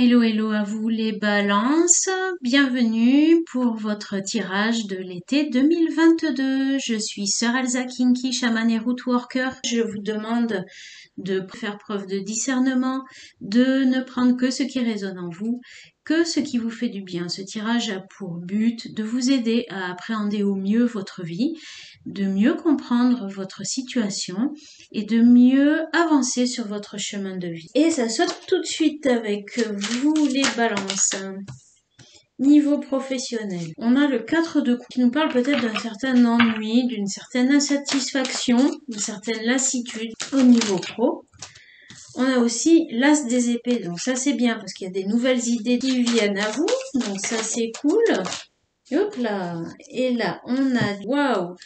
Hello, hello à vous les balances, bienvenue pour votre tirage de l'été 2022. Je suis Sœur Elsa Kinky, chaman et root worker. Je vous demande de faire preuve de discernement, de ne prendre que ce qui résonne en vous, que ce qui vous fait du bien. Ce tirage a pour but de vous aider à appréhender au mieux votre vie, de mieux comprendre votre situation et de mieux avancer sur votre chemin de vie. Et ça saute tout de suite avec vous les balances. Niveau professionnel, on a le 4 de coupe qui nous parle peut-être d'un certain ennui, d'une certaine insatisfaction, d'une certaine lassitude au niveau pro. On a aussi l'as des épées, donc ça c'est bien parce qu'il y a des nouvelles idées qui viennent à vous, donc ça c'est cool. Hop là, et là on a, waouh,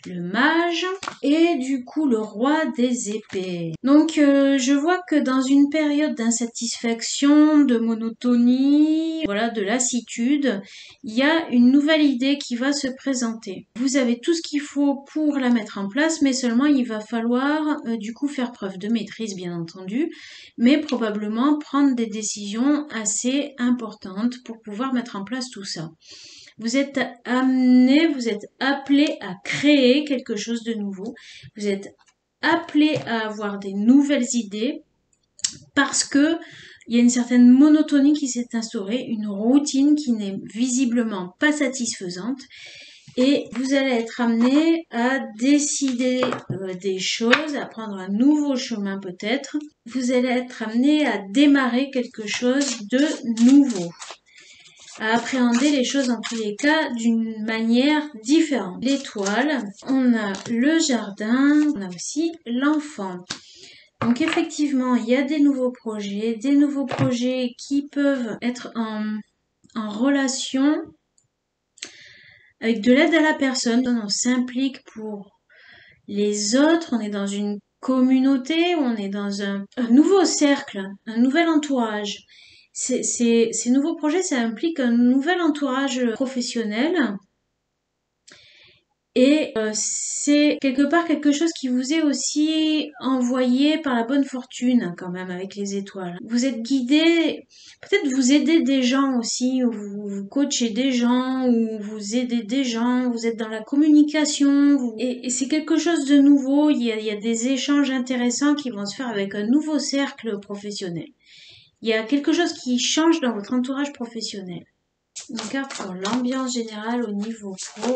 le mage et du coup le roi des épées. Donc je vois que dans une période d'insatisfaction, de monotonie, voilà, de lassitude, il y a une nouvelle idée qui va se présenter. Vous avez tout ce qu'il faut pour la mettre en place, mais seulement il va falloir du coup faire preuve de maîtrise bien entendu, mais probablement prendre des décisions assez importantes pour pouvoir mettre en place tout ça. Vous êtes amené, vous êtes appelé à créer quelque chose de nouveau. Vous êtes appelé à avoir des nouvelles idées parce que il y a une certaine monotonie qui s'est instaurée, une routine qui n'est visiblement pas satisfaisante. Et vous allez être amené à décider des choses, à prendre un nouveau chemin peut-être. Vous allez être amené à démarrer quelque chose de nouveau, à appréhender les choses en tous les cas d'une manière différente. L'étoile, on a le jardin, on a aussi l'enfant. Donc effectivement, il y a des nouveaux projets qui peuvent être en relation avec de l'aide à la personne. On s'implique pour les autres, on est dans une communauté, on est dans un nouveau cercle, un nouvel entourage. Ces nouveaux projets, ça implique un nouvel entourage professionnel et c'est quelque part quelque chose qui vous est aussi envoyé par la bonne fortune quand même avec les étoiles. Vous êtes guidé, peut-être vous aidez des gens aussi, ou vous coachez des gens, ou vous aidez des gens, vous êtes dans la communication, et c'est quelque chose de nouveau, il y a des échanges intéressants qui vont se faire avec un nouveau cercle professionnel. Il y a quelque chose qui change dans votre entourage professionnel. Une carte pour l'ambiance générale au niveau pro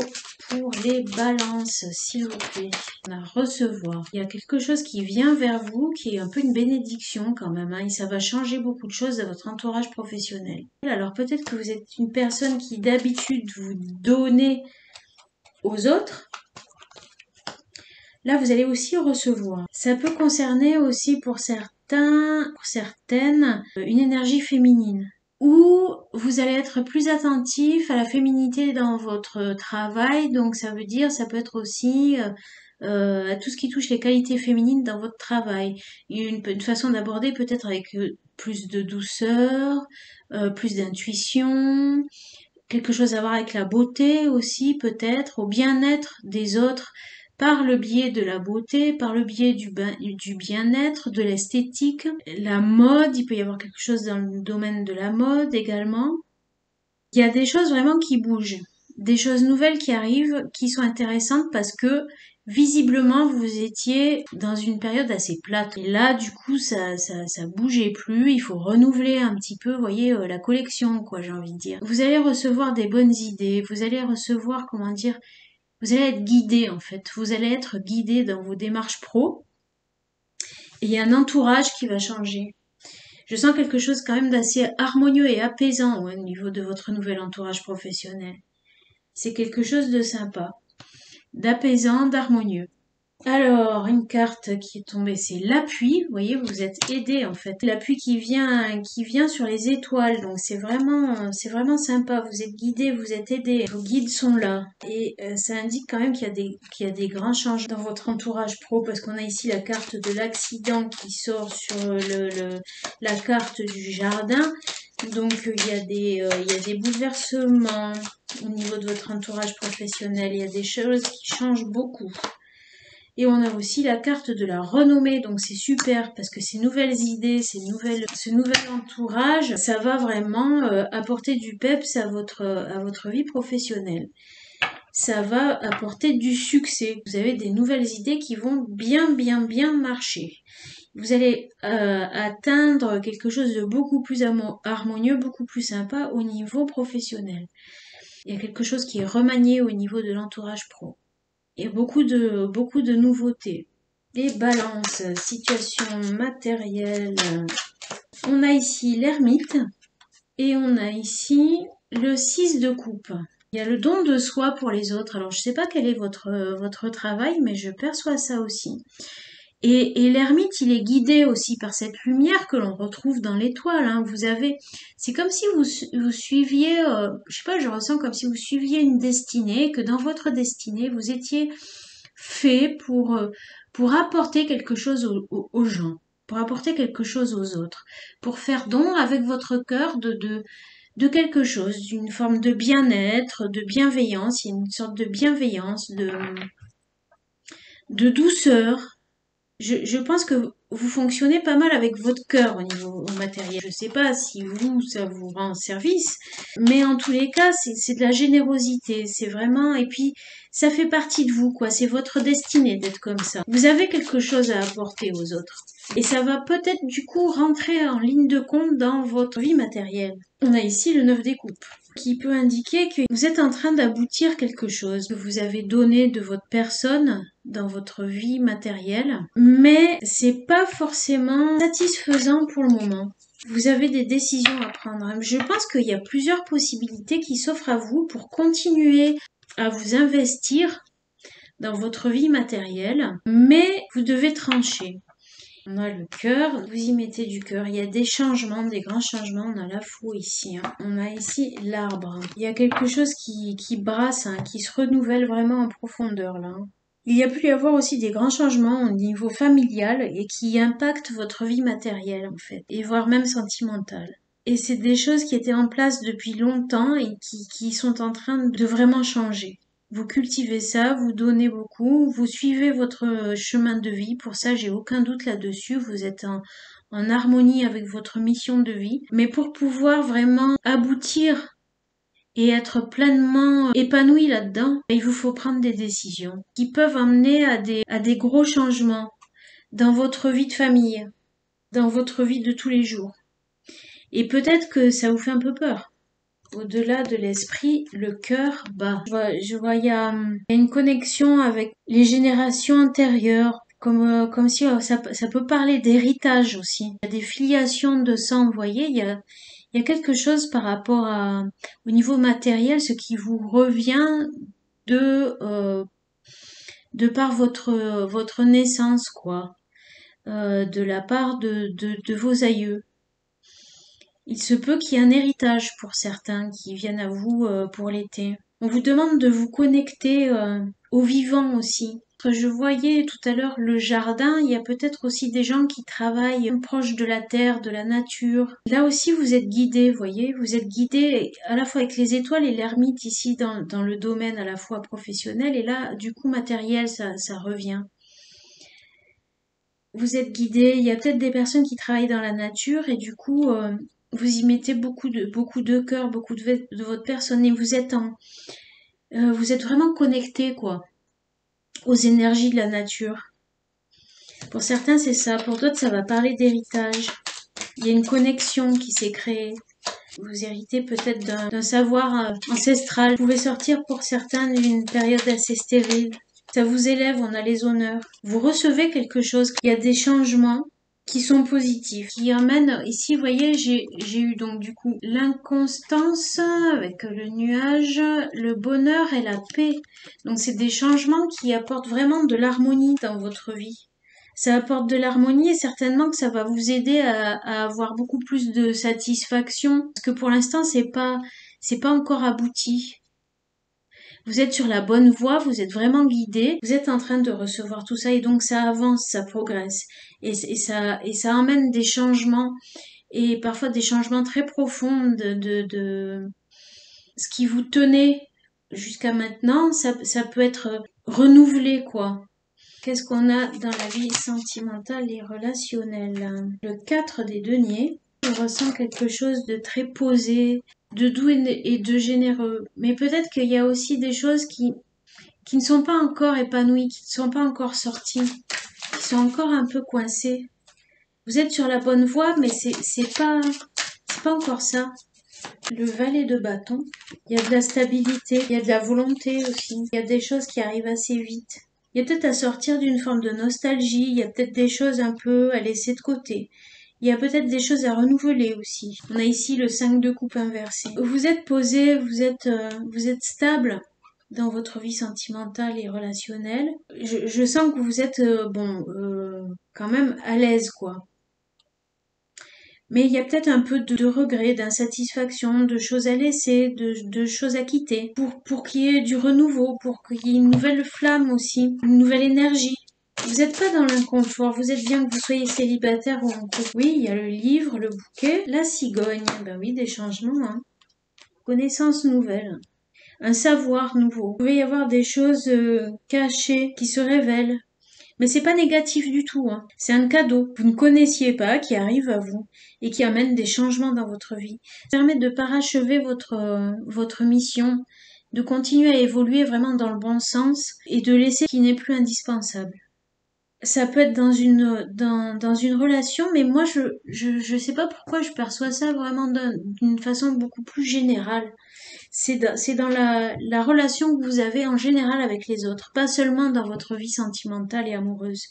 pour les balances, s'il vous plaît. On a recevoir. Il y a quelque chose qui vient vers vous, qui est un peu une bénédiction quand même, hein, et ça va changer beaucoup de choses dans votre entourage professionnel. Alors peut-être que vous êtes une personne qui d'habitude vous donnez aux autres. Là, vous allez aussi recevoir. Ça peut concerner aussi pour certaines, une énergie féminine. Ou vous allez être plus attentif à la féminité dans votre travail. Donc ça veut dire, ça peut être aussi à tout ce qui touche les qualités féminines dans votre travail. Une façon d'aborder peut-être avec plus de douceur, plus d'intuition, quelque chose à voir avec la beauté aussi peut-être, au bien-être des autres par le biais de la beauté, par le biais du bien-être, de l'esthétique, la mode, il peut y avoir quelque chose dans le domaine de la mode également. Il y a des choses vraiment qui bougent, des choses nouvelles qui arrivent, qui sont intéressantes parce que visiblement vous étiez dans une période assez plate. Et là du coup ça bougeait plus, il faut renouveler un petit peu, vous voyez, la collection quoi, j'ai envie de dire. Vous allez recevoir des bonnes idées, vous allez recevoir, comment dire, vous allez être guidé en fait, vous allez être guidé dans vos démarches pro et il y a un entourage qui va changer. Je sens quelque chose quand même d'assez harmonieux et apaisant au niveau de votre nouvel entourage professionnel. C'est quelque chose de sympa, d'apaisant, d'harmonieux. Alors, une carte qui est tombée, c'est l'appui. Vous voyez, vous êtes aidé en fait. L'appui qui vient sur les étoiles. Donc c'est vraiment sympa. Vous êtes guidé, vous êtes aidé. Vos guides sont là. Et ça indique quand même qu'il y a des grands changements dans votre entourage pro parce qu'on a ici la carte de l'accident qui sort sur la carte du jardin. Donc il y a des bouleversements au niveau de votre entourage professionnel. Il y a des choses qui changent beaucoup. Et on a aussi la carte de la renommée, donc c'est super parce que ces nouvelles idées, ce nouvel entourage, ça va vraiment apporter du peps à votre vie professionnelle. Ça va apporter du succès. Vous avez des nouvelles idées qui vont bien, bien, bien marcher. Vous allez atteindre quelque chose de beaucoup plus harmonieux, beaucoup plus sympa au niveau professionnel. Il y a quelque chose qui est remanié au niveau de l'entourage pro. Et beaucoup de nouveautés. Les balances, situation matérielle. On a ici l'ermite et on a ici le 6 de coupe. Il y a le don de soi pour les autres. Alors je sais pas quel est votre travail, mais je perçois ça aussi. Et l'ermite, il est guidé aussi par cette lumière que l'on retrouve dans l'étoile. Hein. C'est comme si vous suiviez, je sais pas, je ressens comme si vous suiviez une destinée, que dans votre destinée, vous étiez fait pour apporter quelque chose aux gens, pour apporter quelque chose aux autres, pour faire don avec votre cœur de quelque chose, d'une forme de bien-être, de bienveillance. Il y a une sorte de bienveillance, de douceur. Je pense que vous fonctionnez pas mal avec votre cœur au niveau matériel. Je sais pas si ça vous rend service, mais en tous les cas, c'est de la générosité. C'est vraiment, et puis, ça fait partie de vous, quoi. C'est votre destinée d'être comme ça. Vous avez quelque chose à apporter aux autres. Et ça va peut-être, du coup, rentrer en ligne de compte dans votre vie matérielle. On a ici le 9 des coupes, qui peut indiquer que vous êtes en train d'aboutir quelque chose, que vous avez donné de votre personne dans votre vie matérielle, mais c'est pas forcément satisfaisant pour le moment. Vous avez des décisions à prendre. Je pense qu'il y a plusieurs possibilités qui s'offrent à vous pour continuer à vous investir dans votre vie matérielle, mais vous devez trancher. On a le cœur, vous y mettez du cœur. Il y a des changements, des grands changements. On a la faux ici. Hein. On a ici l'arbre. Il y a quelque chose qui brasse, hein, qui se renouvelle vraiment en profondeur là. Hein. Il y a pu y avoir aussi des grands changements au niveau familial et qui impactent votre vie matérielle en fait, et voire même sentimentale. Et c'est des choses qui étaient en place depuis longtemps et qui sont en train de vraiment changer. Vous cultivez ça, vous donnez beaucoup, vous suivez votre chemin de vie. Pour ça, j'ai aucun doute là-dessus. Vous êtes en harmonie avec votre mission de vie. Mais pour pouvoir vraiment aboutir et être pleinement épanoui là-dedans, il vous faut prendre des décisions qui peuvent amener à des gros changements dans votre vie de famille, dans votre vie de tous les jours. Et peut-être que ça vous fait un peu peur. Au-delà de l'esprit, le cœur bat. Il y a une connexion avec les générations antérieures, comme si ça peut parler d'héritage aussi. Il y a des filiations de sang, vous voyez, il y a quelque chose par rapport au niveau matériel, ce qui vous revient de par votre naissance, quoi, de la part de vos aïeux. Il se peut qu'il y ait un héritage pour certains qui viennent à vous pour l'été. On vous demande de vous connecter au vivant aussi. Je voyais tout à l'heure le jardin, il y a peut-être aussi des gens qui travaillent proche de la terre, de la nature. Là aussi vous êtes guidés, vous voyez, vous êtes guidés à la fois avec les étoiles et l'ermite ici dans le domaine à la fois professionnel et là du coup matériel ça revient. Vous êtes guidés, il y a peut-être des personnes qui travaillent dans la nature et du coup vous y mettez beaucoup de cœur, beaucoup de votre personne et vous êtes vous êtes vraiment connecté quoi aux énergies de la nature. Pour certains c'est ça, pour d'autres ça va parler d'héritage. Il y a une connexion qui s'est créée. Vous héritez peut-être d'un savoir ancestral. Vous pouvez sortir pour certains d'une période assez stérile. Ça vous élève, on a les honneurs. Vous recevez quelque chose. Il y a des changements qui sont positifs, qui amènent, ici vous voyez j'ai eu donc du coup l'inconstance avec le nuage, le bonheur et la paix. Donc c'est des changements qui apportent vraiment de l'harmonie dans votre vie. Ça apporte de l'harmonie et certainement que ça va vous aider à avoir beaucoup plus de satisfaction parce que pour l'instant c'est pas encore abouti. Vous êtes sur la bonne voie, vous êtes vraiment guidé, vous êtes en train de recevoir tout ça et donc ça avance, ça progresse et ça emmène des changements et parfois des changements très profonds de ce qui vous tenait jusqu'à maintenant, ça peut être renouvelé quoi. qu'est-ce qu'on a dans la vie sentimentale et relationnelle? Le 4 des deniers. Je ressens quelque chose de très posé, de doux et de généreux. Mais peut-être qu'il y a aussi des choses qui ne sont pas encore épanouies, qui ne sont pas encore sorties, qui sont encore un peu coincées. Vous êtes sur la bonne voie, mais c'est pas encore ça. Le valet de bâton. Il y a de la stabilité, il y a de la volonté aussi. Il y a des choses qui arrivent assez vite. Il y a peut-être à sortir d'une forme de nostalgie, il y a peut-être des choses un peu à laisser de côté. Il y a peut-être des choses à renouveler aussi. On a ici le 5 de coupe inversé. Vous êtes posé, vous êtes stable dans votre vie sentimentale et relationnelle. Je sens que vous êtes, quand même à l'aise, quoi. Mais il y a peut-être un peu de regret, d'insatisfaction, de choses à laisser, de choses à quitter, pour qu'il y ait du renouveau, pour qu'il y ait une nouvelle flamme aussi, une nouvelle énergie. Vous n'êtes pas dans l'inconfort, vous êtes bien que vous soyez célibataire ou en couple. Oui, il y a le livre, le bouquet, la cigogne. Ben oui, des changements, hein. Connaissances nouvelles. Un savoir nouveau. Il peut y avoir des choses cachées qui se révèlent. Mais c'est pas négatif du tout, hein. C'est un cadeau que vous ne connaissiez pas, qui arrive à vous et qui amène des changements dans votre vie. Ça permet de parachever votre mission, de continuer à évoluer vraiment dans le bon sens et de laisser ce qui n'est plus indispensable. Ça peut être dans une relation, mais moi je sais pas pourquoi je perçois ça vraiment d'une façon beaucoup plus générale. C'est dans la relation que vous avez en général avec les autres, pas seulement dans votre vie sentimentale et amoureuse.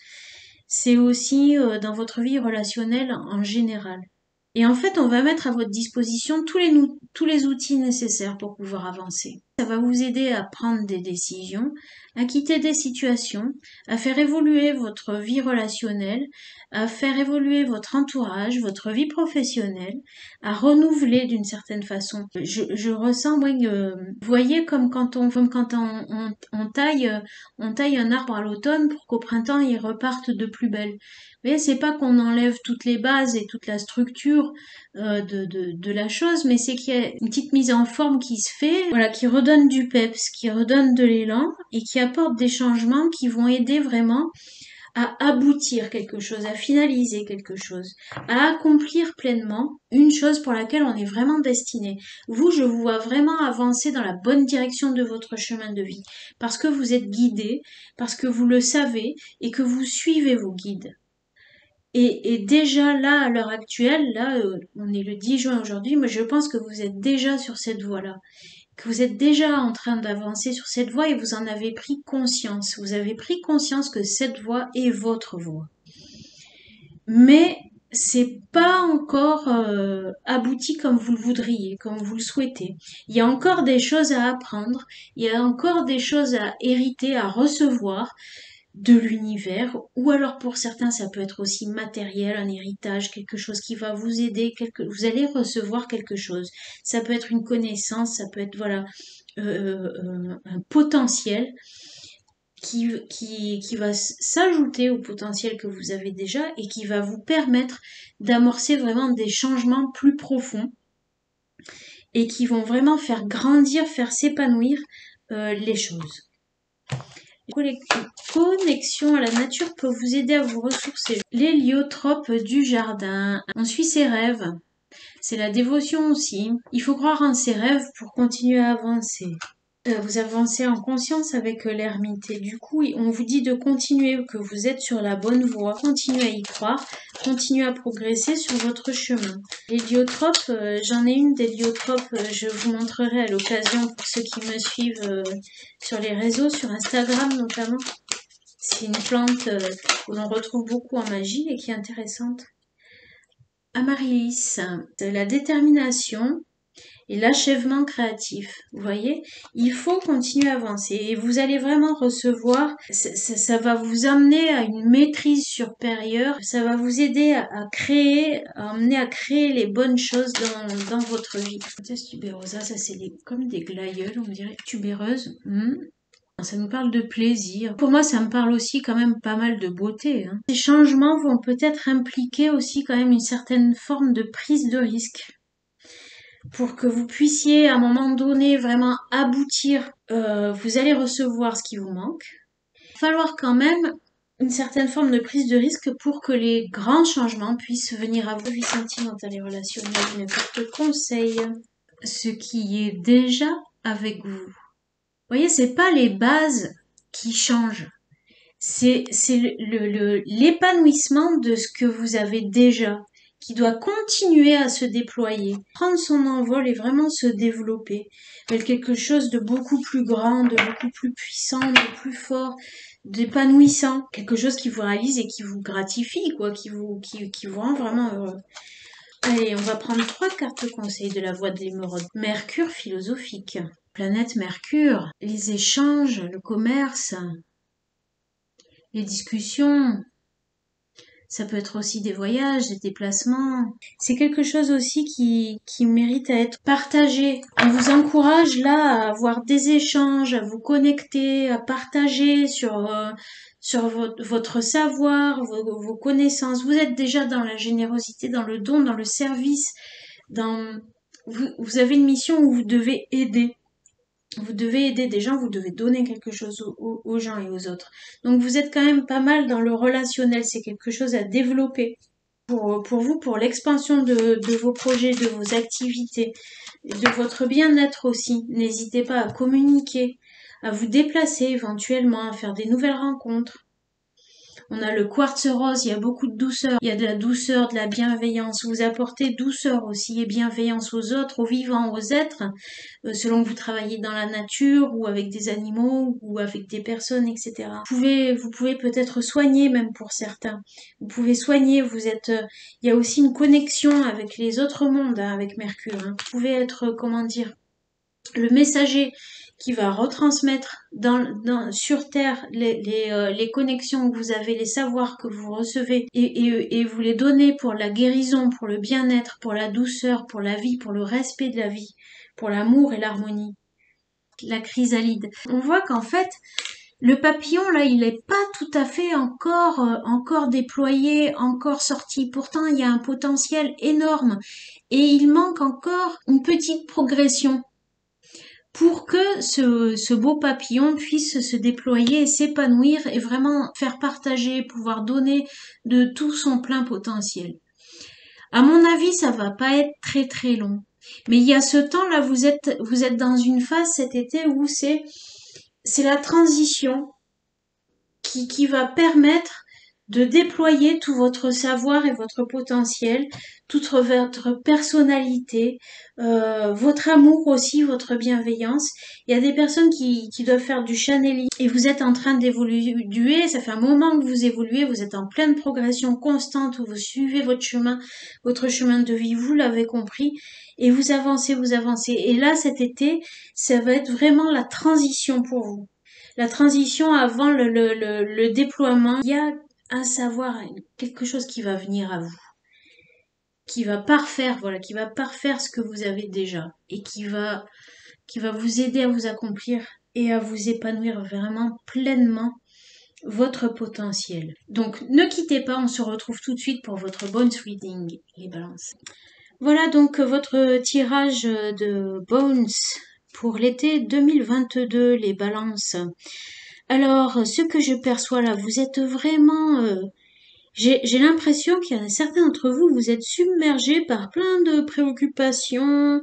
C'est aussi dans votre vie relationnelle en général. Et en fait, on va mettre à votre disposition tous les outils nécessaires pour pouvoir avancer. Ça va vous aider à prendre des décisions, à quitter des situations, à faire évoluer votre vie relationnelle, à faire évoluer votre entourage, votre vie professionnelle, à renouveler d'une certaine façon. Je ressens, moi, vous voyez, comme quand on taille un arbre à l'automne pour qu'au printemps il reparte de plus belle. Vous voyez, c'est pas qu'on enlève toutes les bases et toute la structure de la chose, mais c'est qu'il y a une petite mise en forme qui se fait, voilà, qui redonne du peps, qui redonne de l'élan et qui apporte des changements qui vont aider vraiment à aboutir quelque chose, à finaliser quelque chose, à accomplir pleinement une chose pour laquelle on est vraiment destiné. Vous, je vous vois vraiment avancer dans la bonne direction de votre chemin de vie, parce que vous êtes guidé, parce que vous le savez et que vous suivez vos guides. Et déjà là, à l'heure actuelle, là, on est le 10 juin aujourd'hui, mais je pense que vous êtes déjà sur cette voie-là, que vous êtes déjà en train d'avancer sur cette voie et vous en avez pris conscience. Vous avez pris conscience que cette voie est votre voie. Mais c'est pas encore abouti comme vous le voudriez, comme vous le souhaitez. Il y a encore des choses à apprendre, il y a encore des choses à hériter, à recevoir de l'univers, ou alors pour certains ça peut être aussi matériel, un héritage, quelque chose qui va vous aider, vous allez recevoir quelque chose. Ça peut être une connaissance, ça peut être voilà un potentiel qui va s'ajouter au potentiel que vous avez déjà et qui va vous permettre d'amorcer vraiment des changements plus profonds et qui vont vraiment faire grandir, faire s'épanouir les choses. Connexion à la nature peut vous aider à vous ressourcer. L'héliotrope du jardin. On suit ses rêves. C'est la dévotion aussi. Il faut croire en ses rêves pour continuer à avancer. Vous avancez en conscience avec l'ermite et du coup on vous dit de continuer, que vous êtes sur la bonne voie, continuez à y croire, continuez à progresser sur votre chemin. L'héliotrope, j'en ai une d'héliotrope, je vous montrerai à l'occasion pour ceux qui me suivent sur les réseaux, sur Instagram notamment. C'est une plante que l'on retrouve beaucoup en magie et qui est intéressante. Amaryllis, la détermination et l'achèvement créatif. Vous voyez, il faut continuer à avancer et vous allez vraiment recevoir, ça va vous amener à une maîtrise supérieure, ça va vous aider à créer, à amener à créer les bonnes choses dans votre vie. Tuberosa, ça c'est comme des glaïeuls, on dirait tubéreuse. Ça nous parle de plaisir. Pour moi, ça me parle aussi quand même pas mal de beauté. Ces changements vont peut-être impliquer aussi quand même une certaine forme de prise de risque pour que vous puissiez à un moment donné vraiment aboutir. Vous allez recevoir ce qui vous manque. Il va falloir quand même une certaine forme de prise de risque pour que les grands changements puissent venir à vous. Vie sentimentale et relationnelle, une carte conseil. Ce qui est déjà avec vous. Vous voyez, c'est pas les bases qui changent. C'est l'épanouissement de ce que vous avez déjà, qui doit continuer à se déployer, prendre son envol et vraiment se développer vers quelque chose de beaucoup plus grand, de beaucoup plus puissant, de plus fort, d'épanouissant, quelque chose qui vous réalise et qui vous gratifie, quoi, qui vous rend vraiment heureux. Allez, on va prendre 3 cartes conseils de la voie de l'émeraude. Mercure philosophique, planète Mercure, les échanges, le commerce, les discussions, ça peut être aussi des voyages, des déplacements. C'est quelque chose aussi qui mérite à être partagé. On vous encourage là à avoir des échanges, à vous connecter, à partager sur votre savoir, vos connaissances. Vous êtes déjà dans la générosité, dans le don, dans le service, vous avez une mission où vous devez aider. Vous devez aider des gens, vous devez donner quelque chose aux gens et aux autres. Donc vous êtes quand même pas mal dans le relationnel, c'est quelque chose à développer pour vous, pour l'expansion de vos projets, de vos activités, de votre bien-être aussi. N'hésitez pas à communiquer, à vous déplacer éventuellement, à faire des nouvelles rencontres. On a le quartz rose, il y a beaucoup de douceur, il y a de la douceur, de la bienveillance. Vous apportez douceur aussi et bienveillance aux autres, aux vivants, aux êtres, selon que vous travaillez dans la nature ou avec des animaux ou avec des personnes, etc. Vous pouvez peut-être soigner même pour certains. Vous pouvez soigner, il y a aussi une connexion avec les autres mondes, hein, avec Mercure. Hein. Vous pouvez être, comment dire, le messager qui va retransmettre sur Terre les connexions que vous avez, les savoirs que vous recevez et vous les donnez pour la guérison, pour le bien-être, pour la douceur, pour la vie, pour le respect de la vie, pour l'amour et l'harmonie. La chrysalide. On voit qu'en fait, le papillon, là, il n'est pas tout à fait encore déployé, encore sorti. Pourtant, il y a un potentiel énorme et il manque encore une petite progression pour que ce beau papillon puisse se déployer et s'épanouir et vraiment faire partager, pouvoir donner de tout son plein potentiel. À mon avis, ça va pas être très très long. Mais il y a ce temps-là, vous êtes dans une phase cet été où c'est la transition qui va permettre de déployer tout votre savoir et votre potentiel, toute votre personnalité, votre amour aussi, votre bienveillance. Il y a des personnes qui doivent faire du channeling et vous êtes en train d'évoluer, ça fait un moment que vous évoluez, vous êtes en pleine progression constante où vous suivez votre chemin de vie, vous l'avez compris, et vous avancez, vous avancez. Et là, cet été, ça va être vraiment la transition pour vous. La transition avant le déploiement, il y a un savoir, quelque chose qui va venir à vous, qui va parfaire, voilà, qui va parfaire ce que vous avez déjà et qui va vous aider à vous accomplir et à vous épanouir vraiment pleinement votre potentiel. Donc ne quittez pas, on se retrouve tout de suite pour votre Bones Reading, les balances. Voilà donc votre tirage de Bones pour l'été 2022, les balances. Alors, ce que je perçois là, vous êtes vraiment... j'ai l'impression qu'il y en a certains d'entre vous, vous êtes submergés par plein de préoccupations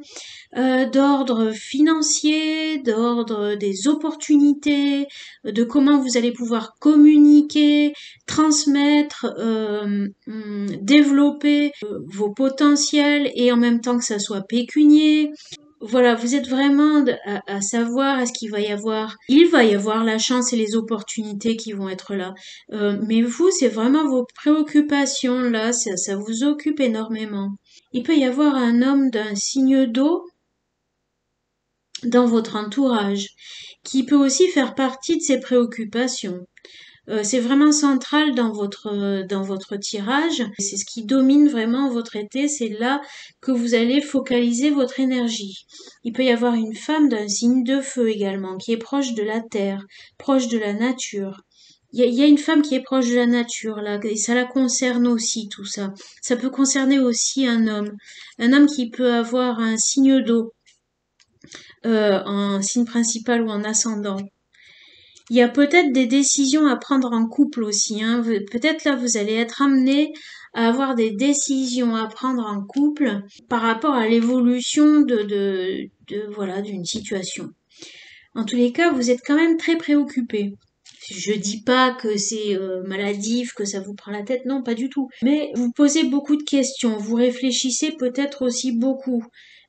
d'ordre financier, d'ordre des opportunités, de comment vous allez pouvoir communiquer, transmettre, développer vos potentiels et en même temps que ça soit pécunier. Voilà, vous êtes vraiment à savoir est-ce qu'il va y avoir... Il va y avoir la chance et les opportunités qui vont être là. Mais vous, c'est vraiment vos préoccupations là, ça vous occupe énormément. Il peut y avoir un homme d'un signe d'eau dans votre entourage qui peut aussi faire partie de ces préoccupations. C'est vraiment central dans votre tirage. C'est ce qui domine vraiment votre été. C'est là que vous allez focaliser votre énergie. Il peut y avoir une femme d'un signe de feu également, qui est proche de la terre, proche de la nature. Il y a une femme qui est proche de la nature là, et ça la concerne aussi tout ça. Ça peut concerner aussi un homme qui peut avoir un signe d'eau, en signe principal ou en ascendant. Il y a peut-être des décisions à prendre en couple aussi, hein. Peut-être là, vous allez être amené à avoir des décisions à prendre en couple par rapport à l'évolution voilà, d'une situation. En tous les cas, vous êtes quand même très préoccupé. Je dis pas que c'est maladif, que ça vous prend la tête, non, pas du tout. Mais vous posez beaucoup de questions, vous réfléchissez peut-être aussi beaucoup.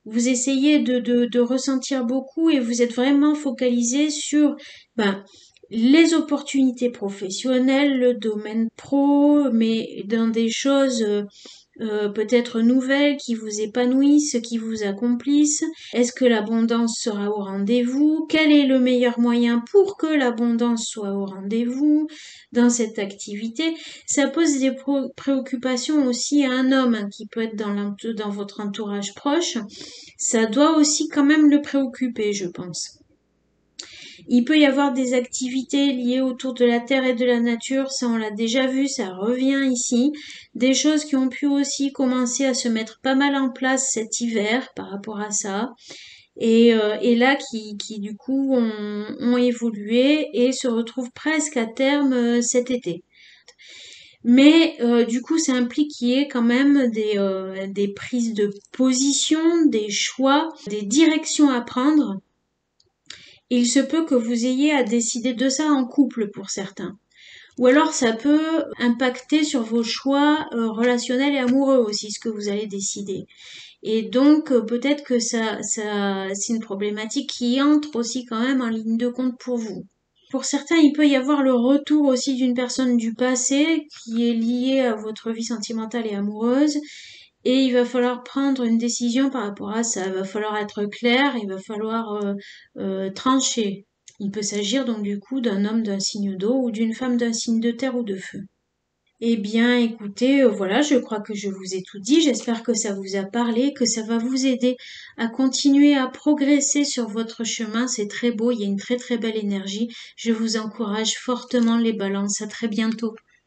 Vous essayez de ressentir beaucoup et vous êtes vraiment focalisé sur ben, les opportunités professionnelles, le domaine pro, mais dans des choses peut-être nouvelles qui vous épanouissent, qui vous accomplissent. Est-ce que l'abondance sera au rendez-vous? Quel est le meilleur moyen pour que l'abondance soit au rendez-vous dans cette activité? Ça pose des préoccupations aussi à un homme hein, qui peut être dans votre entourage proche. Ça doit aussi quand même le préoccuper, je pense. Il peut y avoir des activités liées autour de la terre et de la nature, ça on l'a déjà vu, ça revient ici. Des choses qui ont pu aussi commencer à se mettre pas mal en place cet hiver par rapport à ça. Et là qui du coup ont évolué et se retrouvent presque à terme cet été. Mais du coup, ça implique qu'il y ait quand même des prises de position, des choix, des directions à prendre. Il se peut que vous ayez à décider de ça en couple pour certains. Ou alors ça peut impacter sur vos choix relationnels et amoureux aussi, ce que vous allez décider. Et donc peut-être que ça c'est une problématique qui entre aussi quand même en ligne de compte pour vous. Pour certains, il peut y avoir le retour aussi d'une personne du passé qui est liée à votre vie sentimentale et amoureuse. Et il va falloir prendre une décision par rapport à ça. Il va falloir être clair, il va falloir trancher. Il peut s'agir donc du coup d'un homme d'un signe d'eau ou d'une femme d'un signe de terre ou de feu. Eh bien, écoutez, voilà, je crois que je vous ai tout dit. J'espère que ça vous a parlé, que ça va vous aider à continuer à progresser sur votre chemin. C'est très beau, il y a une très très belle énergie. Je vous encourage fortement les balances. À très bientôt.